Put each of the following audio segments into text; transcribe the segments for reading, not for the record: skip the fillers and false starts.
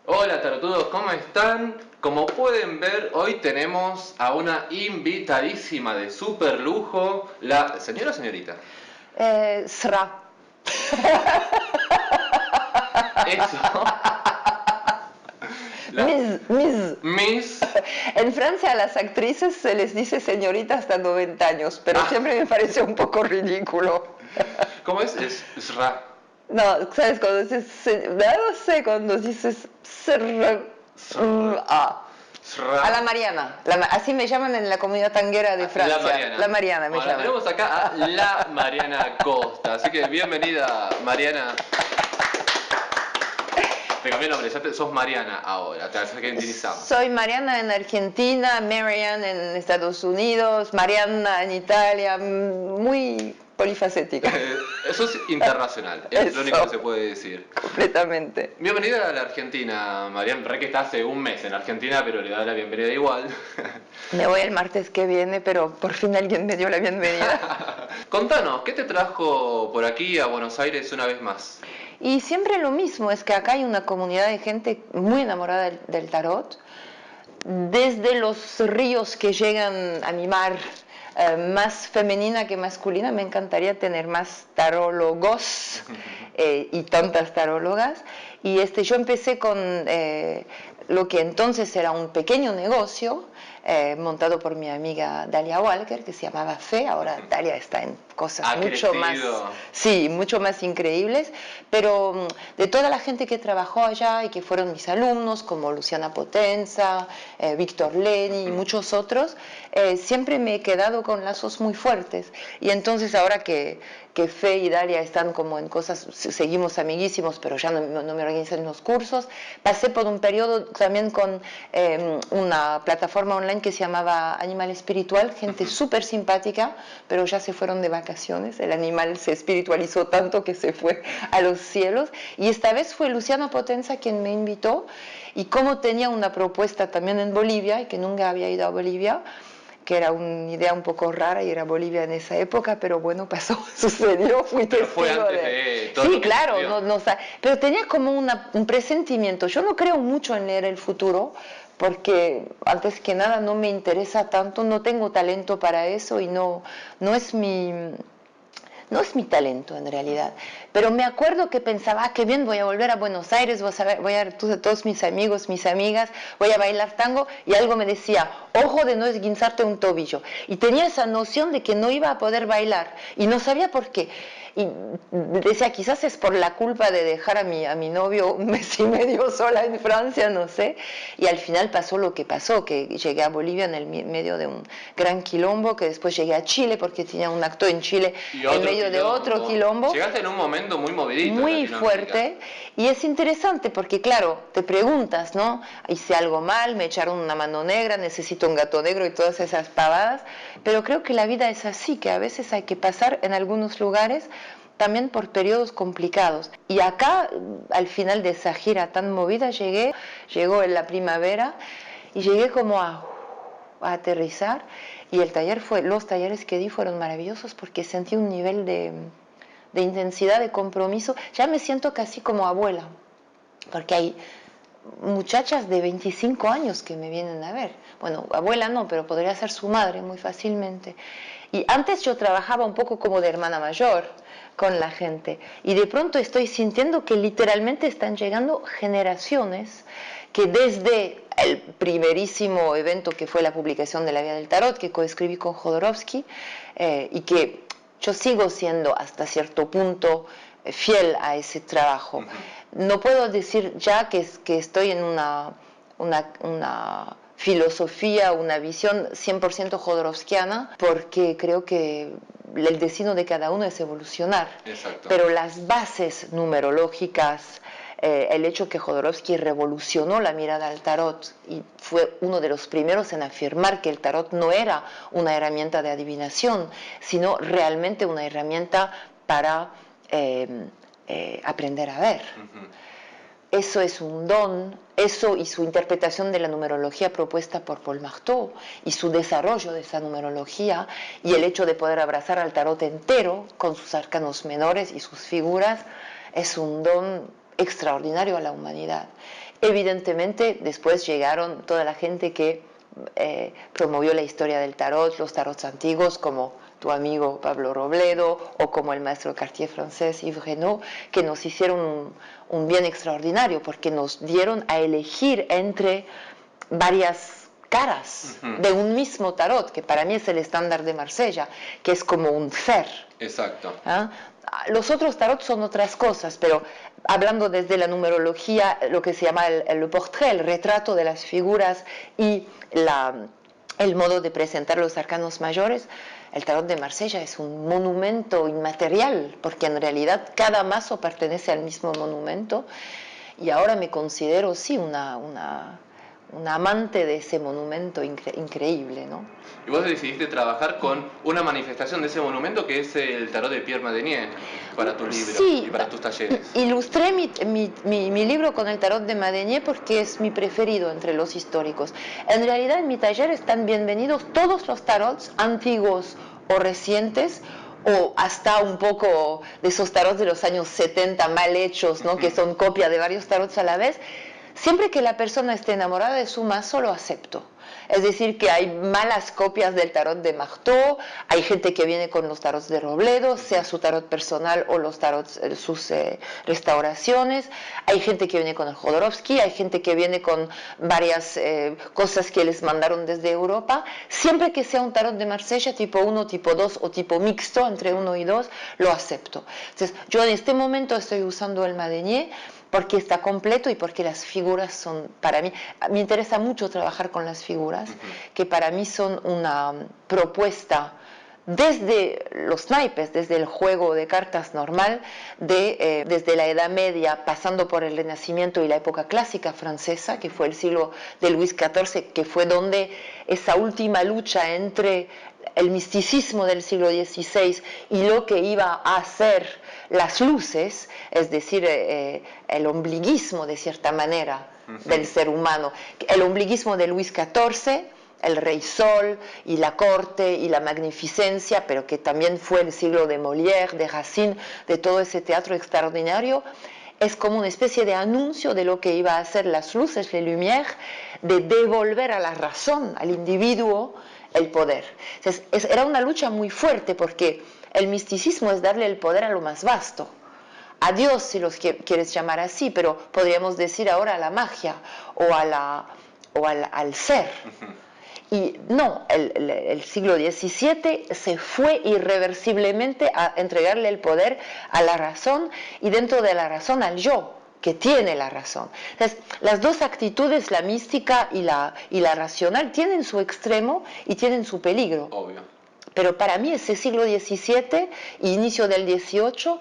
Hola tarotudos, ¿cómo están? Como pueden ver, hoy tenemos a una invitadísima de super lujo, la señora o señorita. Sra. Eso. La Miss. Miss. En Francia a las actrices se les dice señorita hasta 90 años, pero Ah, siempre me parece un poco ridículo. ¿cómo es? Es Ra. No, ¿sabes? Cuando dices, no sé, cuando dices Sr. a Sra. la Mariana, así me llaman en la comunidad tanguera de La Francia, la Mariana. Mariana me Bueno, llaman. tenemos acá a la Mariana Costa, así que bienvenida Mariana. Te cambié el nombre, sos Mariana ahora, te argentinizamos. Soy Mariana en Argentina, Marian en Estados Unidos, Mariana en Italia, muy polifacética. Eso es internacional, es lo único que se Eso, puede decir. completamente. Bienvenida a la Argentina, Mariana. Re que está hace un mes en Argentina, pero le da la bienvenida igual. Me voy el martes que viene, pero por fin alguien me dio la bienvenida. Contanos, ¿qué te trajo por aquí a Buenos Aires una vez más? Y siempre lo mismo, es que acá hay una comunidad de gente muy enamorada del tarot, desde los ríos que llegan a mi mar, más femenina que masculina. Me encantaría tener más tarólogos y tantas tarólogas. Y yo empecé con lo que entonces era un pequeño negocio montado por mi amiga Dalia Walker, que se llamaba Fe. Ahora Dalia está en cosas Ha mucho más, crecido. sí, mucho más increíbles, pero de toda la gente que trabajó allá y que fueron mis alumnos, como Luciana Potenza, Víctor Leni y muchos otros, siempre me he quedado con lazos muy fuertes. Y entonces ahora que Fe y Dalia están como en cosas, seguimos amiguísimos, pero ya no me organizan los cursos, pasé por un periodo también con una plataforma online que se llamaba Animal Espiritual, gente súper simpática, pero ya se fueron de vacaciones, el animal se espiritualizó tanto que se fue a los cielos, y esta vez fue Luciana Potenza quien me invitó, y como tenía una propuesta también en Bolivia, y que nunca había ido a Bolivia, que era una idea un poco rara, y era Bolivia en esa época, pero bueno, pasó, sucedió, fui Pero fue testigo antes de... de todo Sí, lo que claro, sucedió. pero tenía como un presentimiento. Yo no creo mucho en leer el futuro, porque antes que nada no me interesa tanto, no tengo talento para eso y no es no es mi talento en realidad, pero me acuerdo que pensaba, qué bien, voy a volver a Buenos Aires, voy a ver a todos mis amigos, mis amigas, voy a bailar tango, y algo me decía, ojo de no esguinzarte un tobillo, y tenía esa noción de que no iba a poder bailar, y no sabía por qué, y decía, quizás es por la culpa de dejar a mi novio un mes y medio sola en Francia, no sé, y al final pasó lo que pasó, que llegué a Bolivia en el medio de un gran quilombo, que después llegué a Chile porque tenía un acto en Chile Y en otro medio de otro quilombo. quilombo Llegaste en un momento muy movidito en muy Latinoamérica. fuerte, y es interesante porque claro, te preguntas, ¿no? Hice algo mal, me echaron una mano negra, necesito un gato negro y todas esas pavadas, pero creo que la vida es así, que a veces hay que pasar en algunos lugares también por periodos complicados. Y acá, al final de esa gira tan movida, llegó en la primavera y llegué como a aterrizar, y los talleres que di fueron maravillosos porque sentí un nivel de intensidad, de compromiso. Ya me siento casi como abuela, porque hay muchachas de 25 años que me vienen a ver. Bueno, abuela no, pero podría ser su madre muy fácilmente. Y antes yo trabajaba un poco como de hermana mayor con la gente, y de pronto estoy sintiendo que literalmente están llegando generaciones que desde el primerísimo evento que fue la publicación de La Vía del Tarot, que coescribí con Jodorowsky, y que yo sigo siendo hasta cierto punto fiel a ese trabajo. No puedo decir ya que estoy en una filosofía, una visión 100% jodorowskiana, porque creo que el destino de cada uno es evolucionar. Exacto. Pero las bases numerológicas, el hecho que Jodorowsky revolucionó la mirada al tarot y fue uno de los primeros en afirmar que el tarot no era una herramienta de adivinación, sino realmente una herramienta para aprender a ver. Eso es un don, eso y su interpretación de la numerología propuesta por Paul Marteau y su desarrollo de esa numerología, y el hecho de poder abrazar al tarot entero con sus arcanos menores y sus figuras, es un don extraordinario a la humanidad. Evidentemente, después llegaron toda la gente que promovió la historia del tarot, los tarots antiguos, como tu amigo Pablo Robledo o como el maestro Cartier francés Yves Renaud, que nos hicieron un bien extraordinario porque nos dieron a elegir entre varias caras de un mismo tarot, que para mí es el estándar de Marsella, que es como un ser. Exacto. ¿Ah? Los otros tarot son otras cosas, pero hablando desde la numerología, lo que se llama el portrait, el retrato de las figuras y el modo de presentar los arcanos mayores, el tarot de Marsella es un monumento inmaterial, porque en realidad cada mazo pertenece al mismo monumento, y ahora me considero, sí, una amante de ese monumento increíble, ¿no? Y vos decidiste trabajar con una manifestación de ese monumento que es el tarot de Pierre Madenier para tu libro Sí, y para tus talleres. Ilustré mi libro con el tarot de Madenier porque es mi preferido entre los históricos. En realidad en mi taller están bienvenidos todos los tarots antiguos o recientes, o hasta un poco de esos tarots de los años 70 mal hechos, ¿no? Que son copia de varios tarots a la vez. Siempre que la persona esté enamorada de su mazo, lo acepto. Es decir, que hay malas copias del tarot de Marteau, hay gente que viene con los tarots de Robledo, sea su tarot personal o los tarots, sus restauraciones, hay gente que viene con el Jodorowsky, hay gente que viene con varias cosas que les mandaron desde Europa. Siempre que sea un tarot de Marsella tipo 1, tipo 2 o tipo mixto entre 1 y 2, lo acepto. Entonces, yo en este momento estoy usando el Madenier, porque está completo y porque las figuras son, para mí, me interesa mucho trabajar con las figuras, que para mí son una propuesta desde los naipes, desde el juego de cartas normal, desde la Edad Media, pasando por el Renacimiento y la época clásica francesa, que fue el siglo de Luis XIV, que fue donde esa última lucha entre el misticismo del siglo XVI y lo que iba a ser las luces, es decir, el ombliguismo de cierta manera del ser humano, el ombliguismo de Luis XIV, el rey sol y la corte y la magnificencia, pero que también fue el siglo de Molière, de Racine, de todo ese teatro extraordinario, es como una especie de anuncio de lo que iba a ser las luces, les lumières, de devolver a la razón, al individuo, el poder. Entonces, era una lucha muy fuerte porque el misticismo es darle el poder a lo más vasto, a Dios si los quieres llamar así, pero podríamos decir ahora a la magia o al ser. Y no, el siglo XVII se fue irreversiblemente a entregarle el poder a la razón y dentro de la razón al yo, que tiene la razón. Entonces, las dos actitudes, la mística y la racional, tienen su extremo y tienen su peligro. Obvio. Pero para mí ese siglo XVII e inicio del XVIII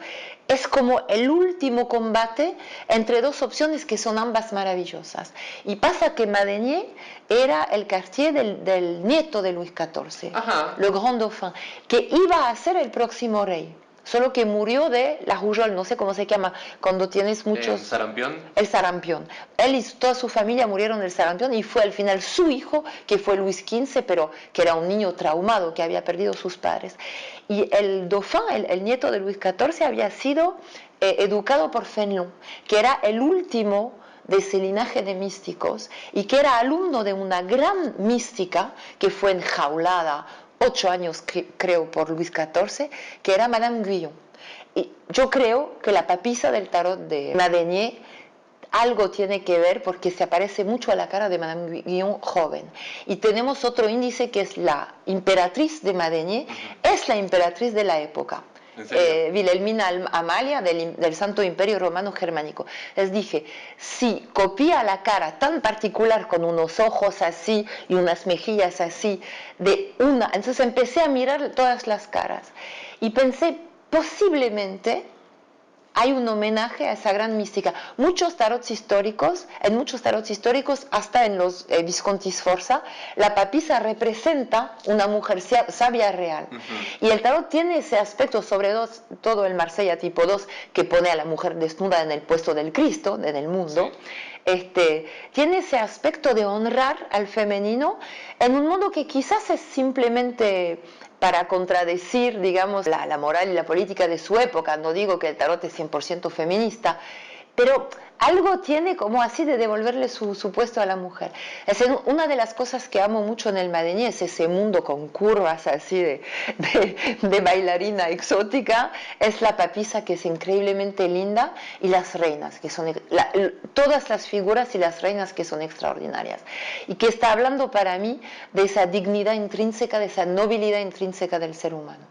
es como el último combate entre dos opciones que son ambas maravillosas. Y pasa que Madenier era el Cartier del nieto de Luis XIV, Ajá. le Grand Dauphin, que iba a ser el próximo rey. Solo que murió de la rougeole, no sé cómo se llama, cuando tienes muchos... ¿Sarampión? El sarampión. Él y toda su familia murieron del sarampión y fue al final su hijo, que fue Luis XV, pero que era un niño traumado, que había perdido sus padres. Y el Dauphin, el nieto de Luis XIV, había sido educado por Fénelon, que era el último de ese linaje de místicos y que era alumno de una gran mística que fue enjaulada 8 años, creo, por Luis XIV, que era Madame Guyon. Y yo creo que la papisa del tarot de Madenier algo tiene que ver porque se parece mucho a la cara de Madame Guyon joven. Y tenemos otro índice que es la emperatriz de Madenier, es la emperatriz de la época. Wilhelmina Amalia del Santo Imperio Romano Germánico. Les dije, si copia la cara tan particular con unos ojos así y unas mejillas así, entonces empecé a mirar todas las caras y pensé, posiblemente hay un homenaje a esa gran mística. En muchos tarots históricos, hasta en los Visconti Sforza, la papisa representa una mujer sabia real. Y el tarot tiene ese aspecto, sobre todo el Marsella tipo 2, que pone a la mujer desnuda en el puesto del Cristo, en el mundo. Sí. Tiene ese aspecto de honrar al femenino en un mundo que quizás es simplemente para contradecir, digamos, la moral y la política de su época. No digo que el tarot es 100% feminista, pero algo tiene como así de devolverle su puesto a la mujer. Una de las cosas que amo mucho en el Madení es ese mundo con curvas así de bailarina exótica, es la papisa que es increíblemente linda y las reinas, que son todas las figuras y las reinas que son extraordinarias. Y que está hablando para mí de esa dignidad intrínseca, de esa nobilidad intrínseca del ser humano.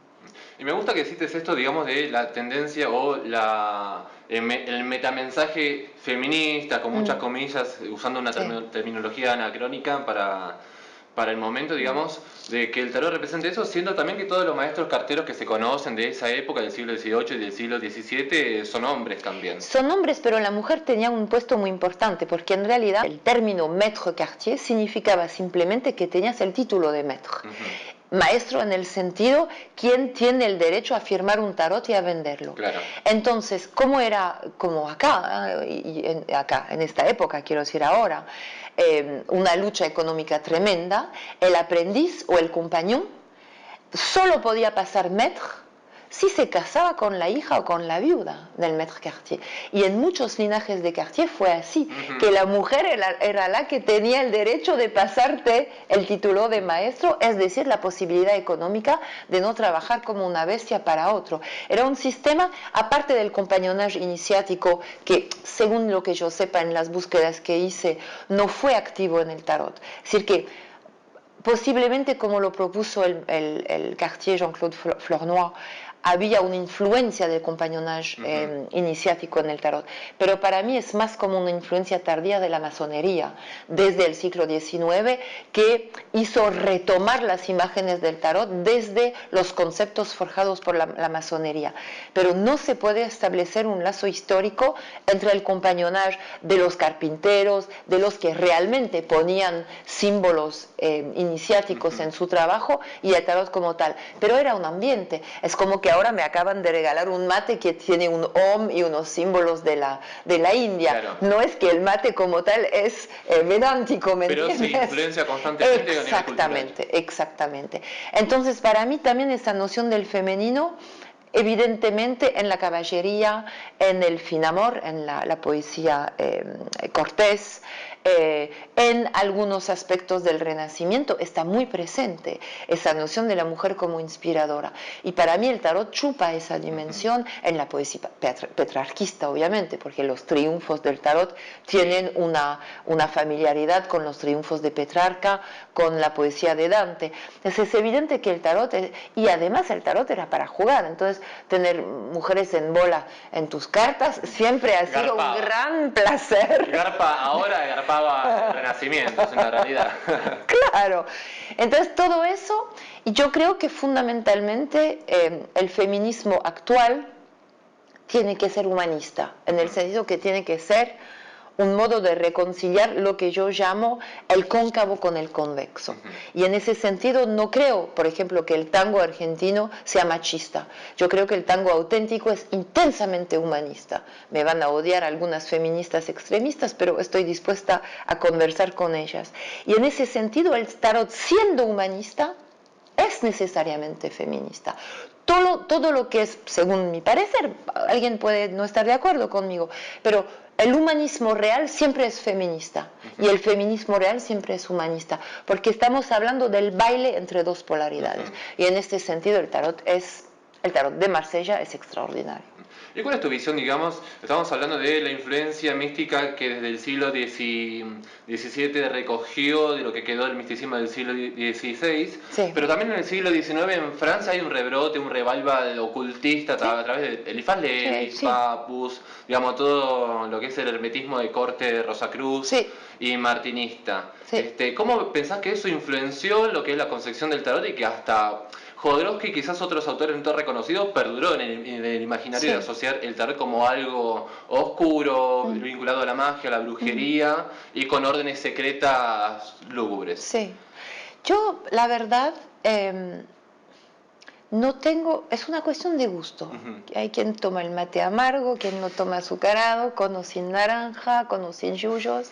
Y me gusta que cites esto, digamos, de la tendencia o el metamensaje feminista, con muchas comillas, usando una terminología anacrónica para el momento, digamos, de que el tarot represente eso, siendo también que todos los maestros carteros que se conocen de esa época, del siglo XVIII y del siglo XVII, son hombres también. Son hombres, pero la mujer tenía un puesto muy importante, porque en realidad el término maître quartier significaba simplemente que tenías el título de maître. Maestro en el sentido, quien tiene el derecho a firmar un tarot y a venderlo. Claro. Entonces, como acá, en esta época, quiero decir ahora, una lucha económica tremenda, el aprendiz o el compañón solo podía pasar maître si se casaba con la hija o con la viuda del maître Cartier. Y en muchos linajes de Cartier fue así, que la mujer era la que tenía el derecho de pasarte el título de maestro, es decir, la posibilidad económica de no trabajar como una bestia para otro. Era un sistema, aparte del compañonage iniciático, que según lo que yo sepa en las búsquedas que hice, no fue activo en el tarot. Es decir, que posiblemente como lo propuso el Cartier Jean-Claude Flornoy, había una influencia del compañonage iniciático en el tarot, pero para mí es más como una influencia tardía de la masonería, desde el siglo XIX, que hizo retomar las imágenes del tarot desde los conceptos forjados por la masonería. Pero no se puede establecer un lazo histórico entre el compañonage de los carpinteros, de los que realmente ponían símbolos iniciáticos en su trabajo, y el tarot como tal. Pero era un ambiente, es como que ahora me acaban de regalar un mate que tiene un Om y unos símbolos de la India. Claro. No es que el mate como tal es vedántico, ¿me entiendes? Pero sí influencia constantemente. Exactamente. Entonces, para mí también esa noción del femenino, evidentemente en la caballería, en el finamor, en la poesía cortés, en algunos aspectos del Renacimiento está muy presente esa noción de la mujer como inspiradora. Y para mí el tarot chupa esa dimensión en la poesía petrarquista, obviamente, porque los triunfos del tarot tienen una familiaridad con los triunfos de Petrarca, con la poesía de Dante. Entonces es evidente que el tarot, y además el tarot era para jugar, entonces tener mujeres en bola en tus cartas siempre ha sido un gran placer. Garpaba el Renacimiento, es una realidad. Claro. Entonces todo eso, y yo creo que fundamentalmente el feminismo actual tiene que ser humanista, en el sentido que tiene que ser un modo de reconciliar lo que yo llamo el cóncavo con el convexo. Y en ese sentido no creo, por ejemplo, que el tango argentino sea machista. Yo creo que el tango auténtico es intensamente humanista. Me van a odiar algunas feministas extremistas, pero estoy dispuesta a conversar con ellas. Y en ese sentido el tarot, siendo humanista, es necesariamente feminista. Todo lo que es, según mi parecer, alguien puede no estar de acuerdo conmigo, pero el humanismo real siempre es feminista y el feminismo real siempre es humanista, porque estamos hablando del baile entre dos polaridades. Y en este sentido el tarot de Marsella es extraordinario. ¿Y cuál es tu visión, digamos? Estamos hablando de la influencia mística que desde el siglo XVII recogió de lo que quedó del misticismo del siglo XVI, sí. Pero también en el siglo XIX en Francia hay un rebrote, un revival ocultista, sí. A través de Eliphas Lévis, sí. Papus, digamos, todo lo que es el hermetismo de corte de Rosacruz, sí. Y martinista. Sí. ¿Cómo pensás que eso influenció lo que es la concepción del tarot y que hasta Jodorowsky, quizás otros autores no tan reconocidos, perduró en el imaginario, sí. De asociar el tarot como algo oscuro, vinculado a la magia, a la brujería, y con órdenes secretas lúgubres? Sí. Yo, la verdad, no tengo, es una cuestión de gusto. Hay quien toma el mate amargo, quien lo toma azucarado, con o sin naranja, con o sin yuyos.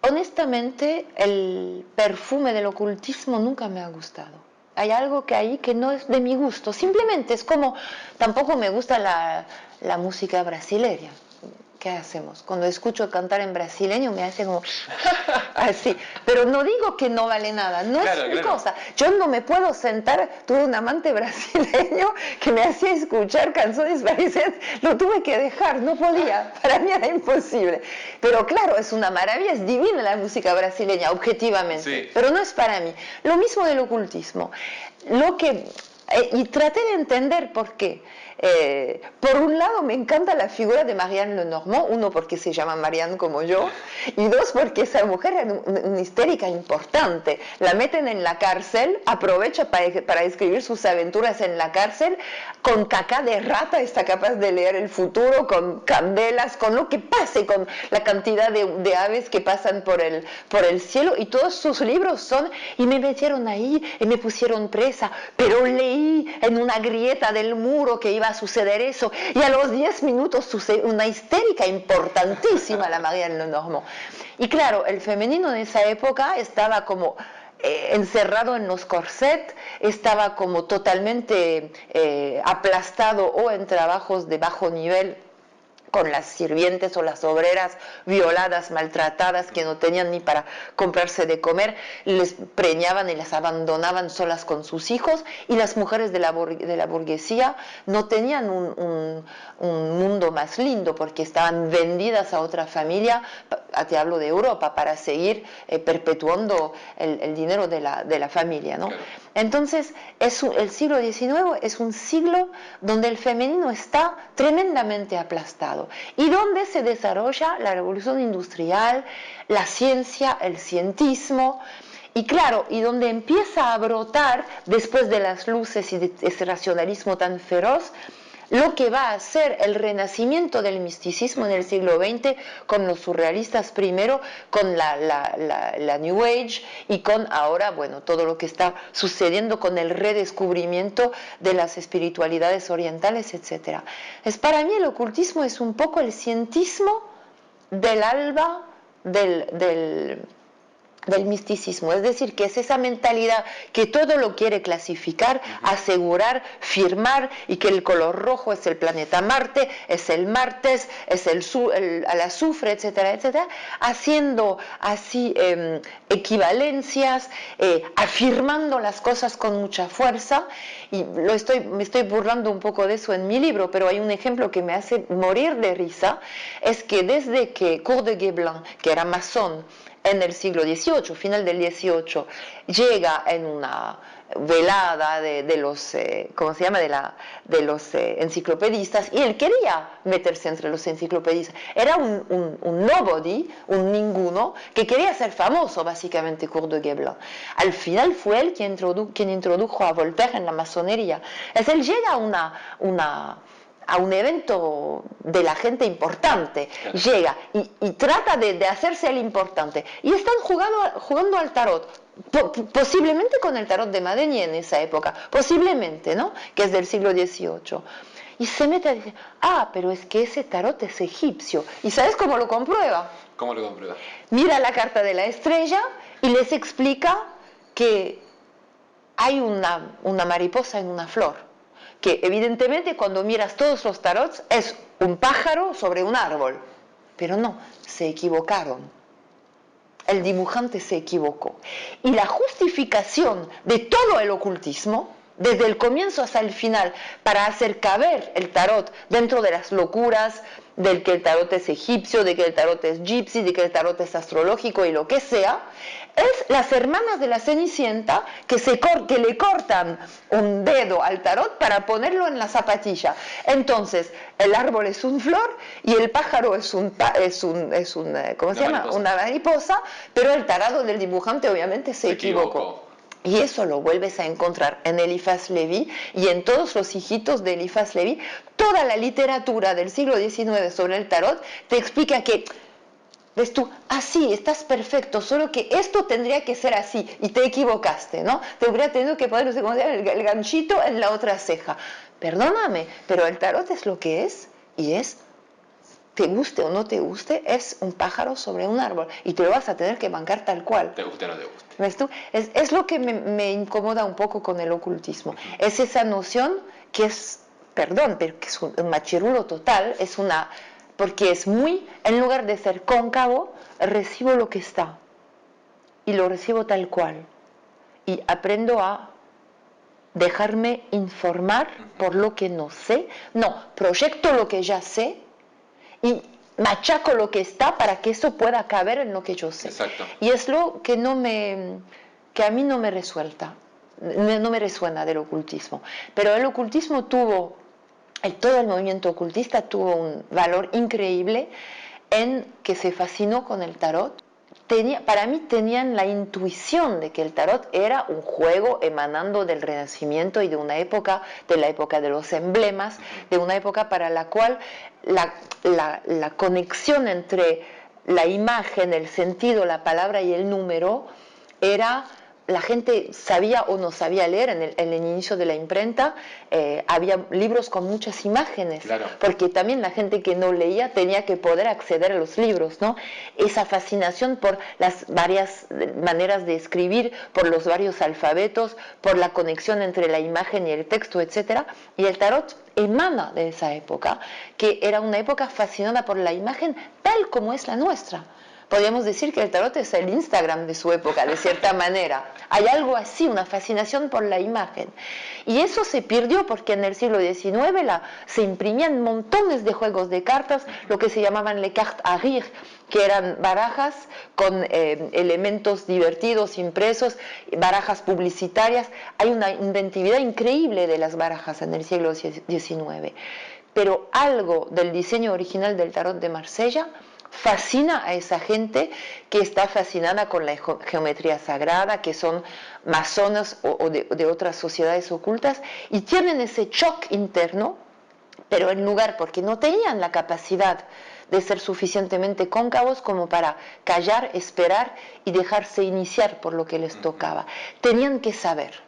Honestamente, el perfume del ocultismo nunca me ha gustado. Hay algo que ahí que no es de mi gusto. Simplemente es como, tampoco me gusta la música brasileña, ¿qué hacemos? Cuando escucho cantar en brasileño me hace como así. Pero no digo que no vale nada, no es mi cosa. Yo no me puedo sentar, tuve un amante brasileño que me hacía escuchar canciones brasileñas, lo tuve que dejar, no podía, para mí era imposible. Pero claro, es una maravilla, es divina la música brasileña, objetivamente, sí. Pero no es para mí. Lo mismo del ocultismo. Y traté de entender por qué. Por un lado me encanta la figura de Marianne Lenormand, uno porque se llama Marianne como yo, y dos porque esa mujer era una histérica importante. La meten en la cárcel, aprovecha para escribir sus aventuras en la cárcel, con caca de rata está capaz de leer el futuro, con candelas, con lo que pase, con la cantidad de aves que pasan por el cielo, y todos sus libros son, y me metieron ahí, y me pusieron presa, pero leí en una grieta del muro que iba a suceder eso, y a los 10 minutos sucede una histérica importantísima, la Marianne Lenormand. Y claro, el femenino en esa época estaba como encerrado en los corsets, estaba como totalmente aplastado o en trabajos de bajo nivel, con las sirvientes o las obreras violadas, maltratadas, que no tenían ni para comprarse de comer, les preñaban y las abandonaban solas con sus hijos, y las mujeres de la burguesía no tenían un mundo más lindo, porque estaban vendidas a otra familia, te hablo de Europa, para seguir perpetuando el dinero de la familia, ¿no? Claro. Entonces, el siglo XIX es un siglo donde el femenino está tremendamente aplastado y donde se desarrolla la revolución industrial, la ciencia, el cientismo, y claro, y donde empieza a brotar, después de las luces y de ese racionalismo tan feroz, lo que va a ser el renacimiento del misticismo en el siglo XX, con los surrealistas primero, con la New Age, y con ahora, bueno, todo lo que está sucediendo con el redescubrimiento de las espiritualidades orientales, etc. Para mí el ocultismo es un poco el cientismo del alba del misticismo, es decir, que es esa mentalidad que todo lo quiere clasificar, asegurar, firmar, y que el color rojo es el planeta Marte, es el martes, es el azufre, etcétera, etcétera, haciendo así equivalencias, afirmando las cosas con mucha fuerza, y me estoy burlando un poco de eso en mi libro, pero hay un ejemplo que me hace morir de risa, es que desde que Coeur de Guesblanc, que era masón, en el siglo XVIII, final del XVIII, llega en una velada de los, ¿cómo se llama?, de los enciclopedistas, y él quería meterse entre los enciclopedistas. Era un nobody, un ninguno, que quería ser famoso, básicamente, Coeur de Guesblanc. Al final fue él quien introdujo a Voltaire en la masonería. Él llega a un evento de la gente importante, claro. Llega y trata de hacerse el importante, y están jugando al tarot, posiblemente con el tarot de Madenier en esa época, posiblemente, ¿no?, que es del siglo XVIII, y se mete a decir, pero es que ese tarot es egipcio. ¿Y sabes cómo lo comprueba? ¿Cómo lo comprueba? Mira la carta de la estrella y les explica que hay una mariposa en una flor, que evidentemente cuando miras todos los tarots es un pájaro sobre un árbol, pero no, se equivocaron. El dibujante se equivocó. Y la justificación de todo el ocultismo, desde el comienzo hasta el final, para hacer caber el tarot dentro de las locuras del que el tarot es egipcio, de que el tarot es gypsy, de que el tarot es astrológico y lo que sea, es las hermanas de la Cenicienta que le cortan un dedo al tarot para ponerlo en la zapatilla. Entonces, el árbol es un flor y el pájaro es ¿cómo se llama? Una mariposa, pero el tarado del dibujante obviamente se equivocó. Y eso lo vuelves a encontrar en Eliphas Levi y en todos los hijitos de Eliphas Levi. Toda la literatura del siglo XIX sobre el tarot te explica que, ves tú, sí, estás perfecto, solo que esto tendría que ser así y te equivocaste, ¿no? Te hubiera tenido que poner, ¿cómo se llama?, el ganchito en la otra ceja. Perdóname, pero el tarot es lo que es, y es, te guste o no te guste, es un pájaro sobre un árbol y te lo vas a tener que bancar tal cual. Te guste o no te guste. ¿Ves tú? Es lo que me incomoda un poco con el ocultismo. Es esa noción que es, perdón, pero que es un machirulo total, es una porque es muy, en lugar de ser cóncavo, recibo lo que está y lo recibo tal cual y aprendo a dejarme informar por lo que no sé, no, proyecto lo que ya sé y machaco lo que está para que eso pueda caber en lo que yo sé. Exacto. Y es lo que que a mí no me resuelta, no me resuena del ocultismo. Pero el ocultismo todo el movimiento ocultista tuvo un valor increíble en que se fascinó con el tarot. Para mí tenían la intuición de que el tarot era un juego emanando del Renacimiento y de la época de los emblemas, de una época para la cual la conexión entre la imagen, el sentido, la palabra y el número era... La gente sabía o no sabía leer en el inicio de la imprenta, había libros con muchas imágenes, claro. Porque también la gente que no leía tenía que poder acceder a los libros, ¿no? Esa fascinación por las varias maneras de escribir, por los varios alfabetos, por la conexión entre la imagen y el texto, etc. Y el tarot emana de esa época, que era una época fascinada por la imagen tal como es la nuestra. Podríamos decir que el tarot es el Instagram de su época, de cierta manera. Hay algo así, una fascinación por la imagen. Y eso se perdió porque en el siglo XIX se imprimían montones de juegos de cartas, lo que se llamaban les cartes à rire, que eran barajas con elementos divertidos impresos, barajas publicitarias. Hay una inventividad increíble de las barajas en el siglo XIX. Pero algo del diseño original del tarot de Marsella fascina a esa gente que está fascinada con la geometría sagrada, que son masones o de otras sociedades ocultas, y tienen ese shock interno, pero en lugar, porque no tenían la capacidad de ser suficientemente cóncavos como para callar, esperar y dejarse iniciar por lo que les tocaba. Tenían que saber.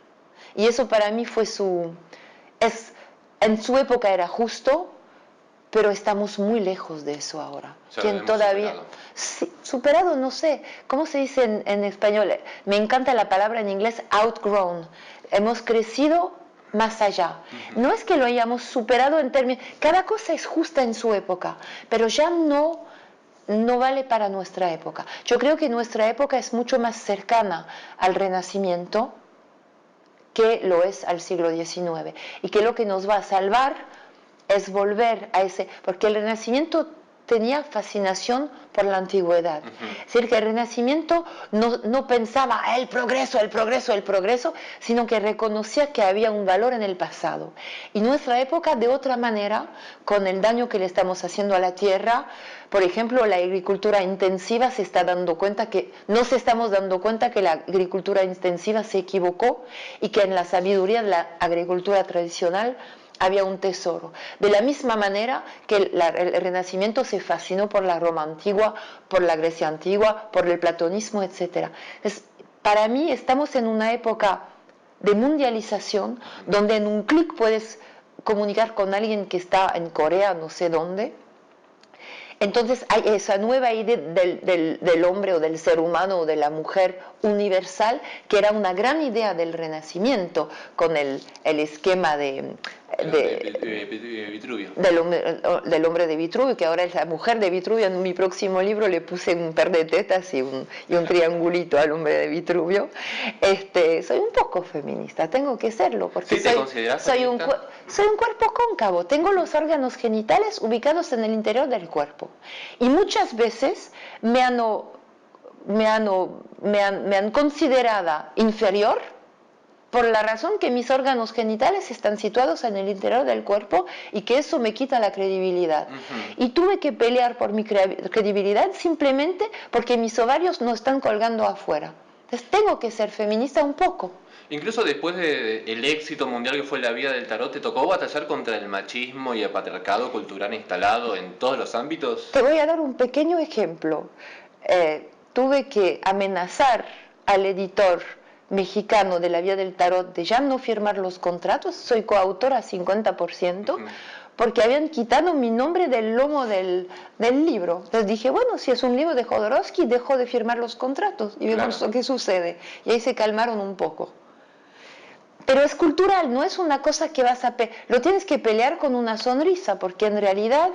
Y eso para mí fue en su época era justo, pero estamos muy lejos de eso ahora. ¿Quién todavía? Superado. Sí, superado, no sé. ¿Cómo se dice en español? Me encanta la palabra en inglés outgrown. Hemos crecido más allá. No es que lo hayamos superado en términos... Cada cosa es justa en su época, pero ya no vale para nuestra época. Yo creo que nuestra época es mucho más cercana al Renacimiento que lo es al siglo XIX. Y que lo que nos va a salvar es volver a ese, porque el Renacimiento tenía fascinación por la antigüedad. Es decir, que el Renacimiento no pensaba el progreso, sino que reconocía que había un valor en el pasado. Y nuestra época, de otra manera, con el daño que le estamos haciendo a la tierra, por ejemplo, la agricultura intensiva no se estamos dando cuenta que la agricultura intensiva se equivocó y que en la sabiduría de la agricultura tradicional había un tesoro. De la misma manera que el Renacimiento se fascinó por la Roma antigua, por la Grecia antigua, por el platonismo, etc. Para mí estamos en una época de mundialización, donde en un clic puedes comunicar con alguien que está en Corea, no sé dónde. Entonces hay esa nueva idea del hombre o del ser humano o de la mujer universal, que era una gran idea del Renacimiento, con el esquema de Vitruvio. Del hombre de Vitruvio, que ahora es la mujer de Vitruvio. En mi próximo libro le puse un par de tetas y un triangulito al hombre de Vitruvio. Soy un poco feminista, tengo que serlo, porque ¿Sí soy un cuerpo cóncavo, tengo los órganos genitales ubicados en el interior del cuerpo. Y muchas veces me han considerado inferior por la razón que mis órganos genitales están situados en el interior del cuerpo y que eso me quita la credibilidad. Y tuve que pelear por mi credibilidad simplemente porque mis ovarios no están colgando afuera. Entonces tengo que ser feminista un poco. Incluso después del éxito mundial que fue la vida del tarot, ¿te tocó batallar contra el machismo y el patriarcado cultural instalado en todos los ámbitos? Te voy a dar un pequeño ejemplo. Tuve que amenazar al editor mexicano de la Vía del Tarot de ya no firmar los contratos. Soy coautora 50%, porque habían quitado mi nombre del lomo del libro. Entonces dije, bueno, si es un libro de Jodorowsky, dejo de firmar los contratos y vemos qué sucede. Y ahí se calmaron un poco. Pero es cultural, no es una cosa que lo tienes que pelear con una sonrisa, porque en realidad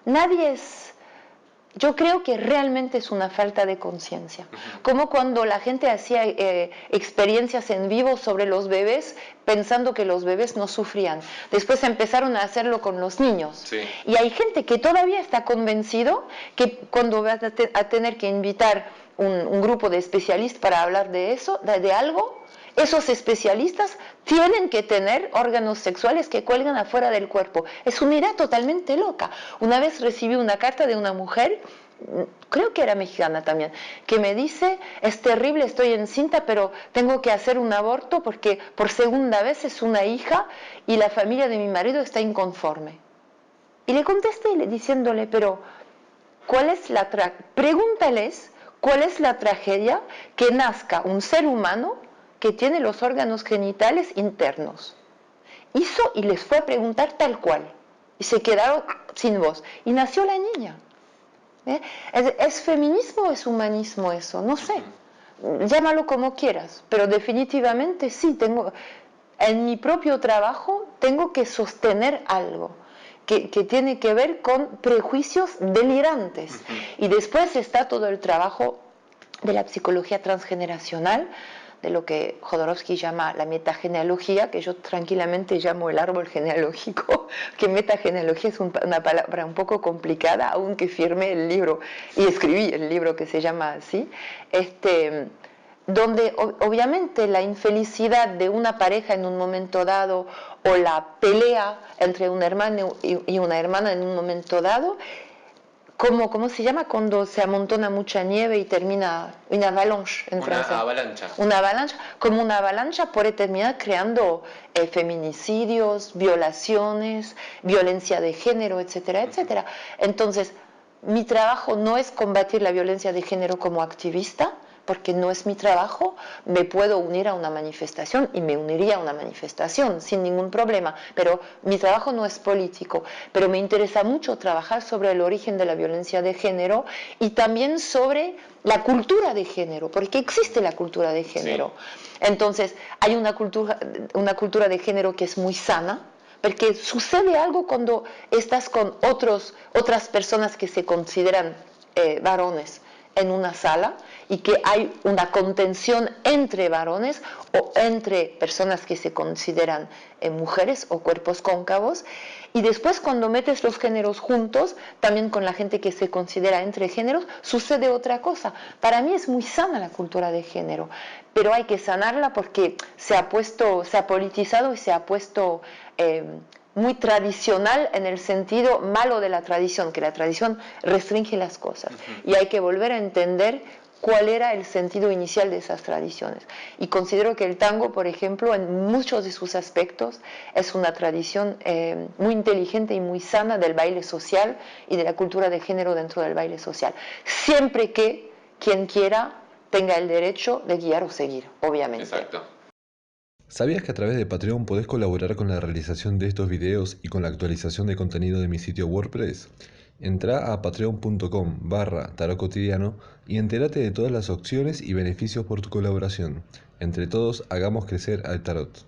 nadie es... Yo creo que realmente es una falta de conciencia. Como cuando la gente hacía experiencias en vivo sobre los bebés, pensando que los bebés no sufrían. Después empezaron a hacerlo con los niños. Sí. Y hay gente que todavía está convencido que cuando vas a tener que invitar un grupo de especialistas para hablar de eso, de algo, esos especialistas tienen que tener órganos sexuales que cuelgan afuera del cuerpo. Es una idea totalmente loca. Una vez recibí una carta de una mujer, creo que era mexicana también, que me dice, es terrible, estoy encinta, pero tengo que hacer un aborto porque por segunda vez es una hija y la familia de mi marido está inconforme. Y le contesté diciéndole, pero pregúntales cuál es la tragedia que nazca un ser humano que tiene los órganos genitales internos. Hizo y les fue a preguntar tal cual. Y se quedaron sin voz. Y nació la niña. ¿Es feminismo o es humanismo eso? No sé. Llámalo como quieras. Pero definitivamente sí, en mi propio trabajo tengo que sostener algo que tiene que ver con prejuicios delirantes. Y después está todo el trabajo de la psicología transgeneracional, de lo que Jodorowsky llama la metagenealogía, que yo tranquilamente llamo el árbol genealógico, que metagenealogía es una palabra un poco complicada, aunque firmé el libro y escribí el libro que se llama así, donde obviamente la infelicidad de una pareja en un momento dado o la pelea entre un hermano y una hermana en un momento dado, ¿cómo se llama cuando se amontona mucha nieve y termina una avalanche en francés? Una avalancha. Una avalancha, como una avalancha puede terminar creando feminicidios, violaciones, violencia de género, etcétera, etcétera. Entonces, mi trabajo no es combatir la violencia de género como activista, porque no es mi trabajo. Me puedo unir a una manifestación y me uniría a una manifestación sin ningún problema, pero mi trabajo no es político. Pero me interesa mucho trabajar sobre el origen de la violencia de género y también sobre la cultura de género, porque existe la cultura de género. Sí. Entonces, hay una cultura de género que es muy sana, porque sucede algo cuando estás con otras personas que se consideran varones en una sala y que hay una contención entre varones o entre personas que se consideran mujeres o cuerpos cóncavos, y después cuando metes los géneros juntos, también con la gente que se considera entre géneros, sucede otra cosa. Para mí es muy sana la cultura de género, pero hay que sanarla porque se ha politizado y se ha puesto muy tradicional en el sentido malo de la tradición, que la tradición restringe las cosas. Y hay que volver a entender cuál era el sentido inicial de esas tradiciones. Y considero que el tango, por ejemplo, en muchos de sus aspectos, es una tradición muy inteligente y muy sana del baile social y de la cultura de género dentro del baile social. Siempre que quien quiera tenga el derecho de guiar o seguir, obviamente. Exacto. ¿Sabías que a través de Patreon podés colaborar con la realización de estos videos y con la actualización de contenido de mi sitio WordPress? Entrá a patreon.com/tarotcotidiano y entérate de todas las opciones y beneficios por tu colaboración. Entre todos, hagamos crecer al tarot.